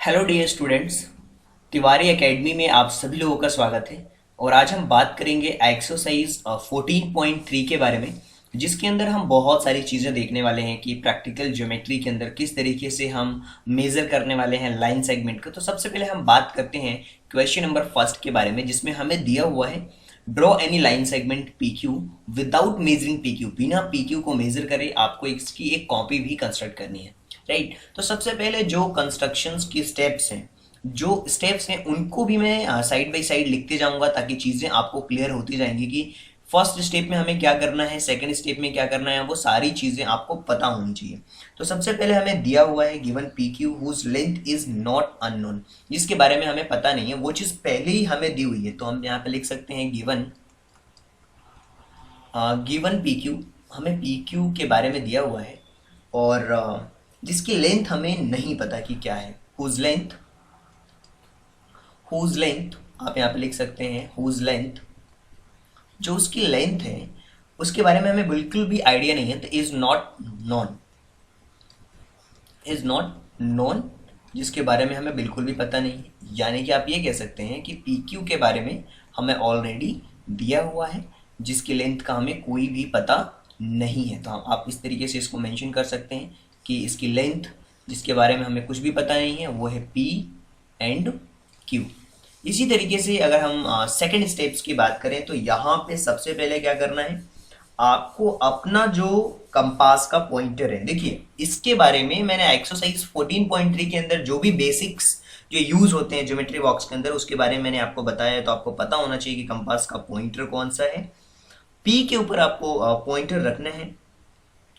Hello dear students, Tiwari academy में आप सभी लोगों का स्वागत है। और आज हम बात करेंगे एक्सरसाइज 14.3 के बारे में, जिसके अंदर हम बहुत सारी चीज़ें देखने वाले हैं कि प्रैक्टिकल ज्योमेट्री के अंदर किस तरीके से हम मेज़र करने वाले हैं लाइन सेगमेंट का। तो सबसे पहले हम बात करते हैं क्वेश्चन नंबर फर्स्ट के बारे में, जिसमें हमें दिया हुआ है draw any line segment P Q without measuring P Q. बिना पी क्यू को मेजर करे आपको इसकी एक कॉपी भी कंस्ट्रक्ट करनी है, राइट। तो सबसे पहले जो कंस्ट्रक्शंस की स्टेप्स हैं उनको भी मैं साइड बाय साइड लिखते जाऊंगा, ताकि चीज़ें आपको क्लियर होती जाएंगी कि फर्स्ट स्टेप में हमें क्या करना है, सेकंड स्टेप में क्या करना है, वो सारी चीज़ें आपको पता होनी चाहिए। तो सबसे पहले हमें दिया हुआ है given P Q whose length is not unknown, जिसके बारे में हमें पता नहीं है, वो चीज़ पहले ही हमें दी हुई है। तो हम यहाँ पे लिख सकते हैं गिवन पी क्यू, हमें पी क्यू के बारे में दिया हुआ है और जिसकी लेंथ हमें नहीं पता कि क्या है। हुज लेंथ आप यहाँ पे लिख सकते हैं हुज लेंथ, जो उसकी लेंथ है उसके बारे में हमें बिल्कुल भी आइडिया नहीं है। तो इज नॉट नोन, जिसके बारे में हमें बिल्कुल भी पता नहीं है। यानी कि आप ये कह सकते हैं कि पी क्यू के बारे में हमें ऑलरेडी दिया हुआ है, जिसकी लेंथ का हमें कोई भी पता नहीं है। तो आप इस तरीके से इसको मेंशन कर सकते हैं कि इसकी लेंथ जिसके बारे में हमें कुछ भी पता नहीं है वो है पी एंड क्यू। इसी तरीके से अगर हम सेकंड स्टेप्स की बात करें तो यहाँ पे सबसे पहले क्या करना है, आपको अपना जो कंपास का पॉइंटर है, देखिए इसके बारे में मैंने एक्सरसाइज 14.3 के अंदर जो भी बेसिक्स जो यूज होते हैं ज्योमेट्री बॉक्स के अंदर उसके बारे में मैंने आपको बताया है। तो आपको पता होना चाहिए कि कंपास का पॉइंटर कौन सा है, पी के ऊपर आपको पॉइंटर रखना है,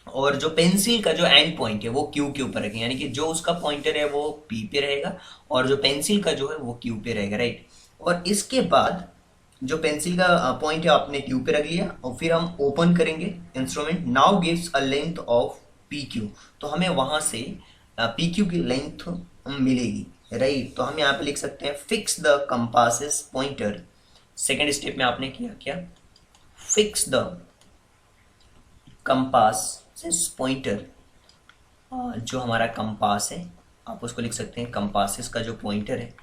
और जो पेंसिल का जो एंड पॉइंट है वो क्यू के ऊपर रखें। यानी कि जो उसका पॉइंटर है वो पी पे रहेगा और जो पेंसिल का जो है वो क्यू पे रहेगा, राइट। और इसके बाद जो पेंसिल का पॉइंट है आपने क्यू पे रख लिया और फिर हम ओपन करेंगे instrument, now gives a length of P Q. तो हमें वहां से पी क्यू की लेंथ मिलेगी, राइट। तो हम यहाँ पे लिख सकते हैं fix the compasses pointer. Second step में आपने किया क्या, फिक्स द कंपास पॉइंटर। जो हमारा कंपास है आप उसको लिख सकते हैं कंपासेस का जो पॉइंटर है,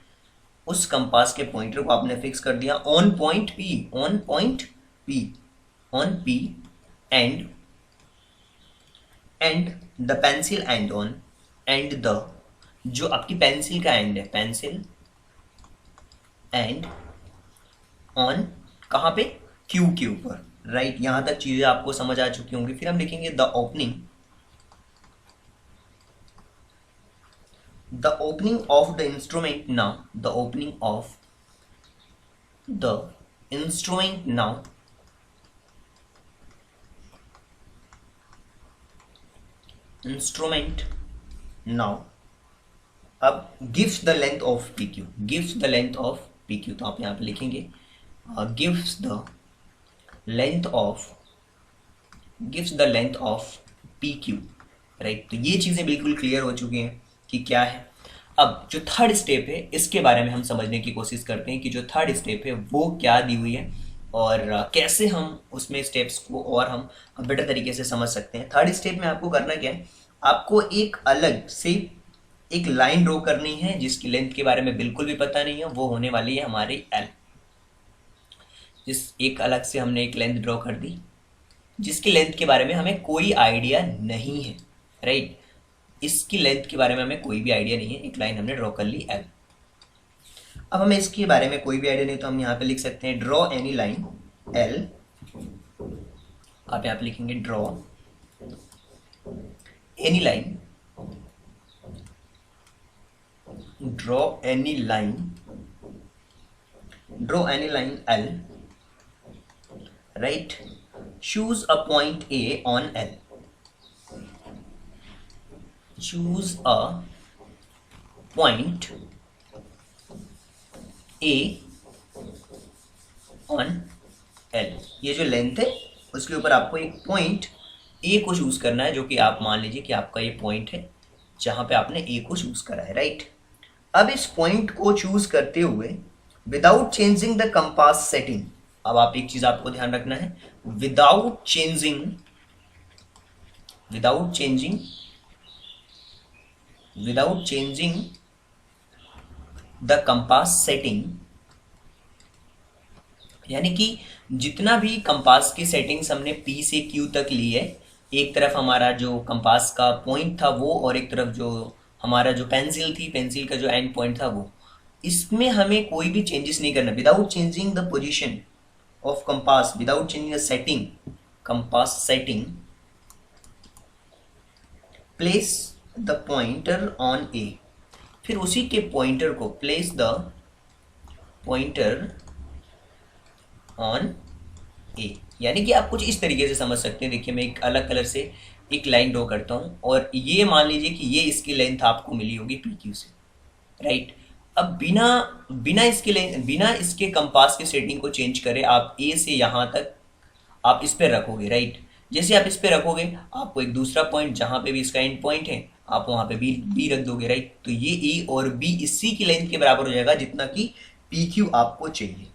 उस कंपास के पॉइंटर को आपने फिक्स कर दिया on point P and the pencil end on and the, जो आपकी पेंसिल का एंड है, पेंसिल एंड ऑन कहाँ पे, क्यू के ऊपर, राइट। यहां तक चीजें आपको समझ आ चुकी होंगी। फिर हम लिखेंगे the opening of the instrument now, the opening of the instrument now अब gives the length of PQ, तो आप यहाँ पे लिखेंगे gives the length of PQ, right. तो ये चीजें बिल्कुल क्लियर हो चुकी हैं कि क्या है। अब जो थर्ड स्टेप है इसके बारे में हम समझने की कोशिश करते हैं कि जो थर्ड स्टेप है वो क्या दी हुई है और कैसे हम उसमें स्टेप्स को और हम बेटर तरीके से समझ सकते हैं। थर्ड स्टेप में आपको करना क्या है, आपको एक अलग से एक लाइन ड्रॉ करनी है जिसकी लेंथ के बारे में बिल्कुल भी पता नहीं है, वो होने वाली है हमारी एल। जिस एक अलग से हमने एक लेंथ ड्रॉ कर दी जिसकी लेंथ के बारे में हमें कोई आइडिया नहीं है, राइट। इसकी लेंथ के बारे में हमें कोई भी आइडिया नहीं है, एक लाइन हमने ड्रॉ कर ली एल। अब हमें इसके बारे में कोई भी आइडिया नहीं, तो हम यहाँ पे लिख सकते हैं ड्रॉ एनी लाइन एल। आप यहाँ पे लिखेंगे draw any line L, right. choose a point A on L, choose a point A on L। ये जो लेंथ है उसके ऊपर आपको एक पॉइंट A को चूज करना है, जो कि आप मान लीजिए कि आपका ये पॉइंट है जहां पे आपने A को चूज करा है, राइट। अब इस पॉइंट को चूज करते हुए without changing the compass setting, अब आप एक चीज आपको ध्यान रखना है, without changing the compass setting, यानी कि जितना भी कंपास की सेटिंग्स हमने P से Q तक ली है, एक तरफ हमारा जो कंपास का पॉइंट था वो, और एक तरफ जो हमारा जो पेंसिल थी, पेंसिल का जो एंड पॉइंट था वो, इसमें हमें कोई भी चेंजेस नहीं करना। Without changing the position of compass, without changing the setting, compass setting, place the pointer on A, फिर उसी के पॉइंटर को, place the pointer on A, यानी कि आप कुछ इस तरीके से समझ सकते हैं। देखिए मैं एक अलग कलर से एक लाइन ड्रॉ करता हूँ, और ये मान लीजिए कि ये इसकी लेंथ आपको मिली होगी पी क्यू से, राइट। अब बिना बिना इसके बिना इसके कंपास की सेटिंग को चेंज करे आप ए से यहाँ तक आप इस पे रखोगे, राइट। जैसे आप इस पे रखोगे, आपको एक दूसरा पॉइंट जहाँ पे भी इसका एंड पॉइंट है, आप वहाँ पे बी रख दोगे, राइट। तो ये ए और बी इसी की लेंथ के बराबर हो जाएगा जितना कि पी क्यू आपको चाहिए,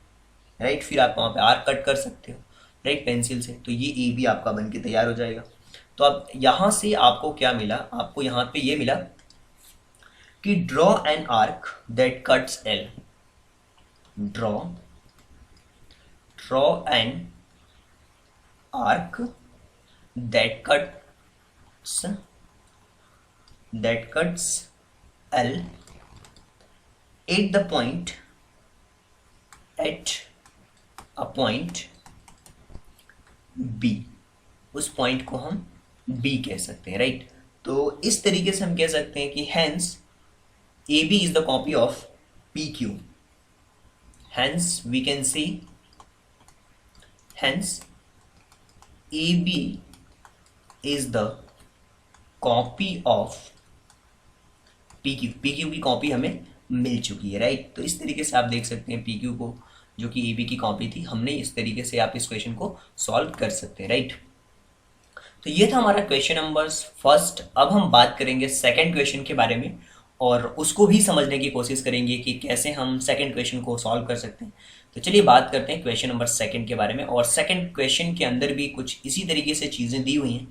राइट। फिर आप वहाँ पे आर्क कट कर सकते हो, राइट, पेंसिल से। तो ये ए भी आपका बन के तैयार हो जाएगा। तो अब यहाँ से आपको क्या मिला, आपको यहाँ पे ये मिला कि draw an arc that cuts L, draw an arc that cuts L at the point, at a point B, उस पॉइंट को हम B कह सकते हैं, राइट। तो इस तरीके से हम कह सकते हैं कि hence AB is the copy of PQ, hence we can see, hence AB is the copy of PQ, PQ की कॉपी हमें मिल चुकी है, राइट। तो इस तरीके से आप देख सकते हैं PQ को, जो कि AB की कॉपी थी, हमने इस तरीके से आप इस क्वेश्चन को सॉल्व कर सकते हैं, राइट। तो ये था हमारा क्वेश्चन नंबर फर्स्ट। अब हम बात करेंगे सेकंड क्वेश्चन के बारे में, और उसको भी समझने की कोशिश करेंगे कि कैसे हम सेकंड क्वेश्चन को सॉल्व कर सकते हैं। तो चलिए बात करते हैं क्वेश्चन नंबर सेकंड के बारे में। और सेकंड क्वेश्चन के अंदर भी कुछ इसी तरीके से चीज़ें दी हुई हैं,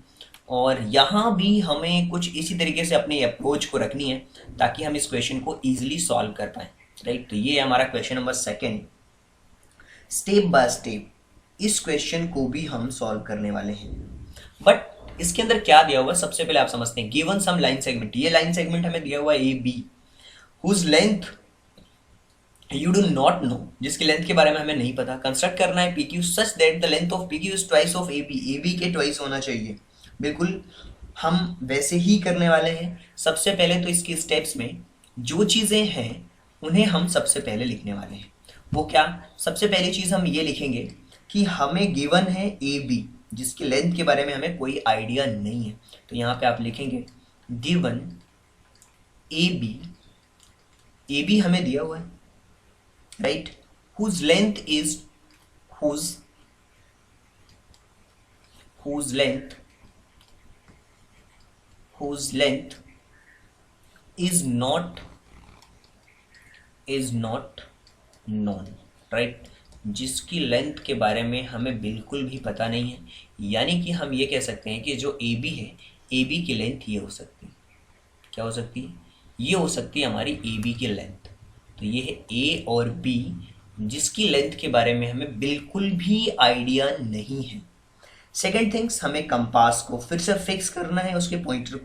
और यहाँ भी हमें कुछ इसी तरीके से अपनी अप्रोच को रखनी है ताकि हम इस क्वेश्चन को ईजिली सॉल्व कर पाएँ, राइट। तो ये हमारा question number second. Step by step इस क्वेश्चन को भी हम सॉल्व करने वाले हैं। बट इसके अंदर क्या दिया हुआ, सबसे पहले आप समझते हैं। गिवन सम लाइन सेगमेंट, ये लाइन सेगमेंट हमें दिया हुआ है A B, whose length you do not know, जिसकी लेंथ के बारे में हमें नहीं पता। कंस्ट्रक्ट करना है P Q such that the length of P Q is twice of A B के ट्वाइस होना चाहिए। बिल्कुल हम वैसे ही करने वाले हैं। सबसे पहले तो इसके स्टेप्स में जो चीज़ें हैं उन्हें हम सबसे पहले लिखने वाले हैं। वो क्या, सबसे पहली चीज़ हम ये लिखेंगे कि हमें गिवन है ए बी, जिसकी लेंथ के बारे में हमें कोई आइडिया नहीं है। तो यहाँ पे आप लिखेंगे गिवन ए बी हमें दिया हुआ है, right, whose length is whose length is not known, right, जिसकी लेंथ के बारे में हमें बिल्कुल भी पता नहीं है। यानी कि हम ये कह सकते हैं कि जो ए बी है, ए बी की लेंथ ये हो सकती है, क्या हो सकती है, ये हो सकती है हमारी ए बी की लेंथ। तो ये है ए और बी, जिसकी लेंथ के बारे में हमें बिल्कुल भी आइडिया नहीं है। सेकेंड थिंग्स, हमें कंपास को फिर से फिक्स करना है, उसके पॉइंटर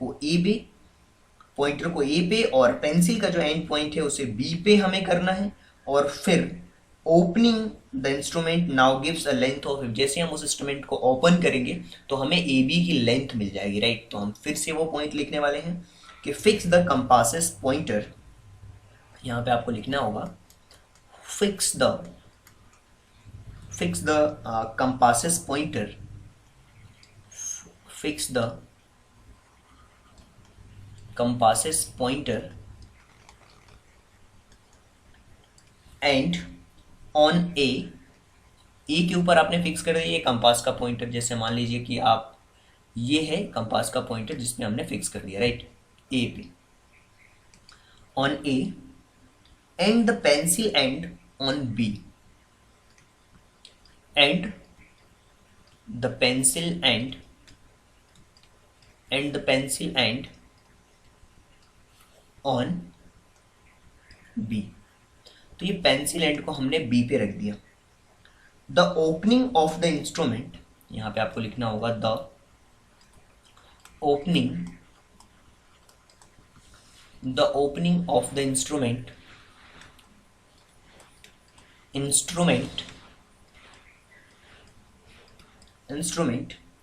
को ए पे और पेंसिल का जो एंड पॉइंट है उसे बी पे हमें करना है। और फिर opening the instrument now gives a length of, जैसे हम उस इंस्ट्रूमेंट को ओपन करेंगे तो हमें ए बी की लेंथ मिल जाएगी, राइट। तो हम फिर से वो पॉइंट लिखने वाले हैं कि फिक्स द कंपासेस पॉइंटर, यहाँ पे आपको लिखना होगा fix the compasses pointer, fix the compasses pointer and on A के ऊपर आपने फिक्स कर दिया ये कंपास का पॉइंटर। जैसे मान लीजिए कि आप, ये है कंपास का पॉइंटर जिसमें हमने फिक्स कर दिया, राइट, ए पे, on A, and the pencil end on B, and the pencil end on B. तो ये पेंसिल एंड को हमने बी पे रख दिया। The opening of the instrument, यहां पे आपको लिखना होगा the opening of the instrument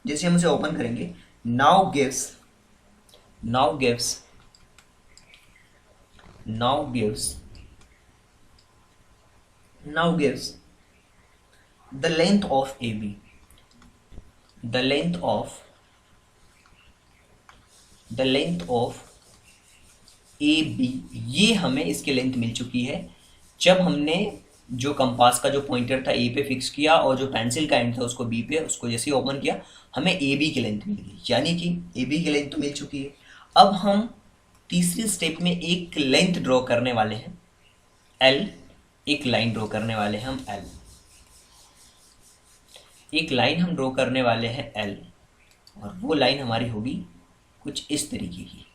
जैसे हम उसे ओपन करेंगे, now gives the length of AB, the length of AB, ये हमें इसकी लेंथ मिल चुकी है जब हमने जो कंपास का जो पॉइंटर था ए पे फिक्स किया और जो पेंसिल का एंड था उसको बी पे, उसको जैसे ही ओपन किया हमें ए बी की लेंथ मिल गई, यानी कि ए बी की लेंथ तो मिल चुकी है। अब हम तीसरी स्टेप में एक लेंथ ड्रॉ करने वाले हैं एल, एक लाइन ड्रॉ करने वाले हैं हम एल, एक लाइन हम ड्रॉ करने वाले हैं एल, और वो लाइन हमारी होगी कुछ इस तरीके की।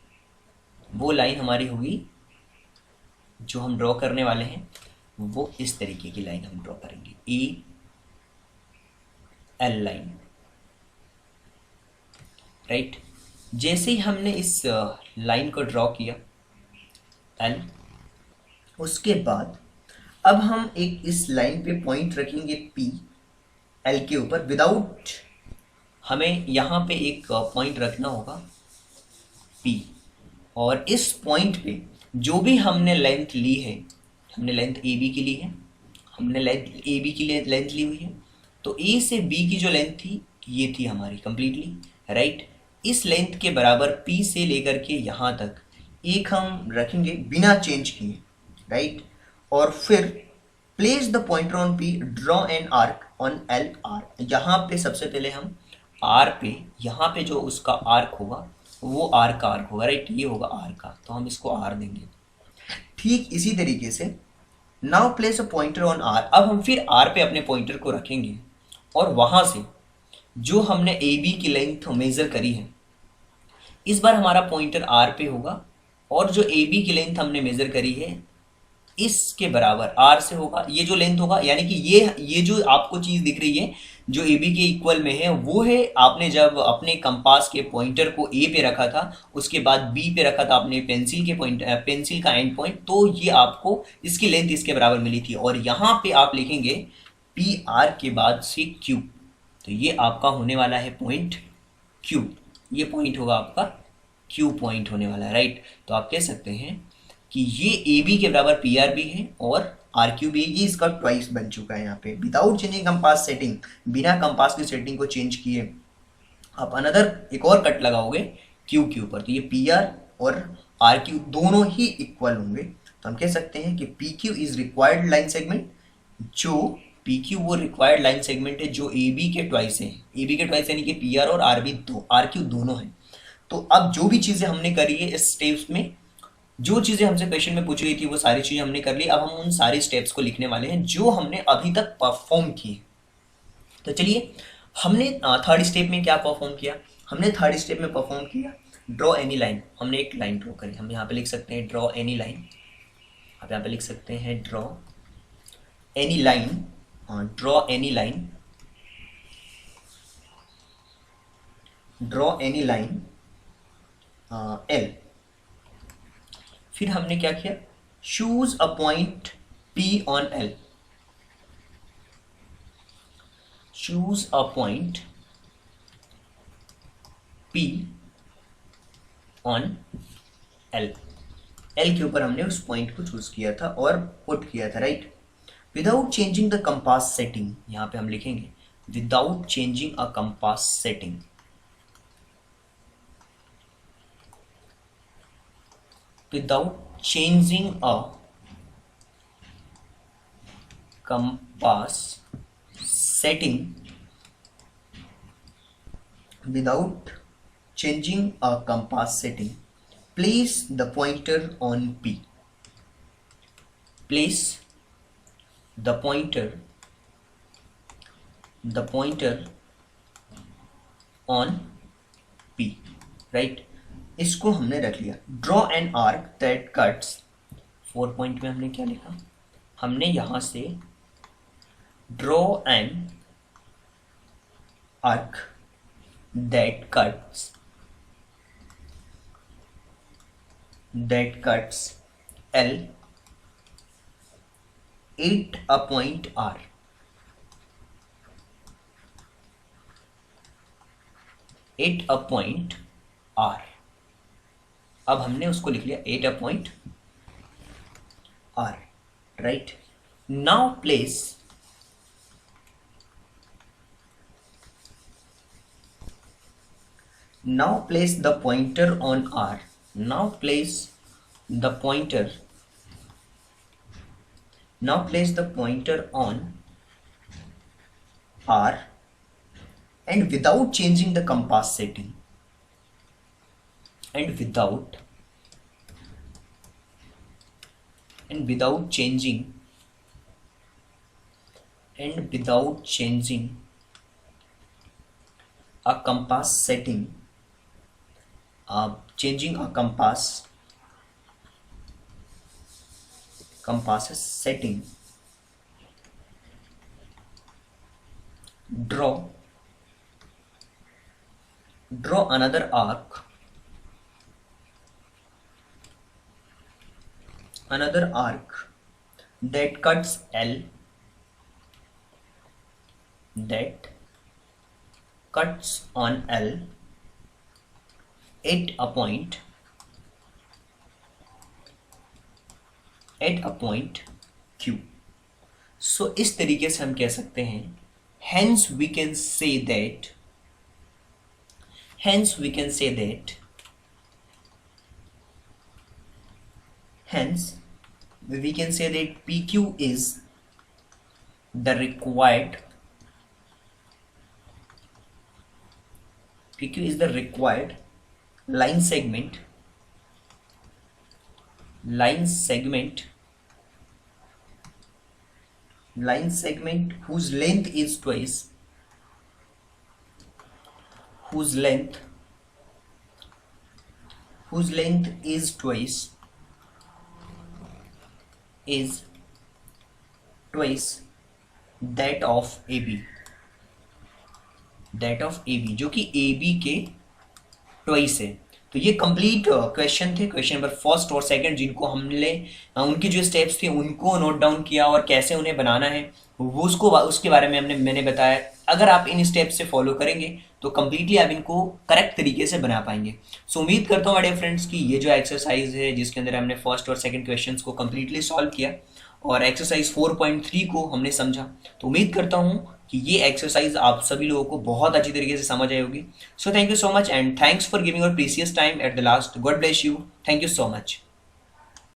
वो लाइन हमारी होगी जो हम ड्रॉ करने वाले हैं वो इस तरीके की लाइन हम ड्रॉ करेंगे, ए एल लाइन, राइट। जैसे ही हमने इस लाइन को ड्रॉ किया एल, उसके बाद अब हम एक इस लाइन पे पॉइंट रखेंगे पी एल के ऊपर, विदाउट, हमें यहाँ पे एक पॉइंट रखना होगा पी, और इस पॉइंट पे जो भी हमने लेंथ ली है, हमने लेंथ ए बी की ली है, हमने लेंथ ए बी की लेंथ ली हुई है, तो ए से बी की जो लेंथ थी ये थी हमारी कंप्लीटली, राइट। इस लेंथ के बराबर पी से लेकर के यहाँ तक एक हम रखेंगे बिना चेंज किए, राइट। और फिर place the pointer on P, draw an arc on L R, यहाँ पे सबसे पहले हम आर पे, यहाँ पे जो उसका आर्क होगा वो आर का आर्क होगा, राइट, ये होगा आर का, तो हम इसको आर देंगे। ठीक इसी तरीके से now place a pointer on R, अब हम फिर आर पे अपने पॉइंटर को रखेंगे और वहां से जो हमने ए बी की लेंथ मेजर करी है, इस बार हमारा पॉइंटर आर पे होगा और जो ए बी की लेंथ हमने मेजर करी है इसके बराबर आर से होगा, ये जो लेंथ होगा, यानी कि ये जो आपको चीज दिख रही है जो ए बी के इक्वल में है वो है आपने जब अपने कंपास के पॉइंटर को ए पे रखा था, उसके बाद बी पे रखा था आपने पेंसिल का एंड पॉइंट, तो ये आपको इसकी लेंथ इसके बराबर मिली थी। और यहाँ पे आप लिखेंगे पी आर के बाद से क्यू, तो ये आपका होने वाला है पॉइंट क्यू, ये पॉइंट होगा आपका क्यू पॉइंट होने वाला है, राइट। तो आप कह सकते हैं कि ये ए बी के बराबर पी आर भी है और आर क्यू भी, ये इसका ट्वाइस बन चुका है यहाँ पे, विदाउट चेंजिंग कंपास सेटिंग, बिना कंपास की सेटिंग को चेंज किए आप अनदर एक और कट लगाओगे क्यू के ऊपर, तो ये पी आर और आर क्यू दोनों ही इक्वल होंगे। तो हम कह सकते हैं कि P Q is required line segment, जो पी क्यू वो रिक्वायर्ड लाइन सेगमेंट है जो ए बी के ट्वाइस है, ए बी के ट्वाइस यानी कि पी आर और आर क्यू दोनों है। तो अब जो भी चीजें हमने करी है इस स्टेप्स में, जो चीजें हमसे क्वेश्चन में पूछ रही थी वो सारी चीजें हमने कर ली। अब हम उन सारे स्टेप्स को लिखने वाले हैं जो हमने अभी तक परफॉर्म किए। तो चलिए, हमने थर्ड स्टेप में क्या परफॉर्म किया, हमने थर्ड स्टेप में परफॉर्म किया ड्रॉ एनी लाइन, हमने एक लाइन ड्रॉ करी, हम यहाँ पे लिख सकते हैं ड्रॉ एनी लाइन, आप यहाँ पे लिख सकते हैं draw any line, draw any line, draw any line L. फिर हमने क्या किया, choose a point P on L, choose a point P on L, L के ऊपर हमने उस पॉइंट को चूज किया था और पुट किया था, right. Without changing the compass setting, यहां पे हम लिखेंगे without changing a compass setting, without changing a compass setting, without changing a compass setting, place the pointer on P, place the pointer on P, right। इसको हमने रख लिया। Draw an arc that cuts, 4 point में हमने क्या लिखा, हमने यहां से draw an arc that cuts L at a point R. At a point R. अब हमने उसको लिख लिया at a point R, right? Now place the pointer on R. Now place the pointer on R and without changing the compass setting. And without changing a compass setting, changing a compass setting, draw another arc that cuts L, cuts on L at a point Q. So इस तरीके से हम कह सकते हैं hence we can say that PQ is the required line segment whose length is twice that of AB, जो कि AB के ट्वाइस है। तो ये कंप्लीट क्वेश्चन थे, क्वेश्चन नंबर फर्स्ट और सेकंड, जिनको हमने उनके जो स्टेप्स थे उनको नोट डाउन किया और कैसे उन्हें बनाना है वो उसके बारे में मैंने बताया। अगर आप इन स्टेप्स से फॉलो करेंगे तो कंप्लीटली आप इनको करेक्ट तरीके से बना पाएंगे। सो उम्मीद करता हूँ डियर फ्रेंड्स कि ये जो एक्सरसाइज है जिसके अंदर हमने फर्स्ट और सेकंड क्वेश्चंस को कंप्लीटली सॉल्व किया और एक्सरसाइज 4.3 को हमने समझा, तो उम्मीद करता हूँ कि ये एक्सरसाइज आप सभी लोगों को बहुत अच्छी तरीके से समझ आई होगी। So thank you so much and thanks for giving your precious time at the last. God bless you. Thank you so much.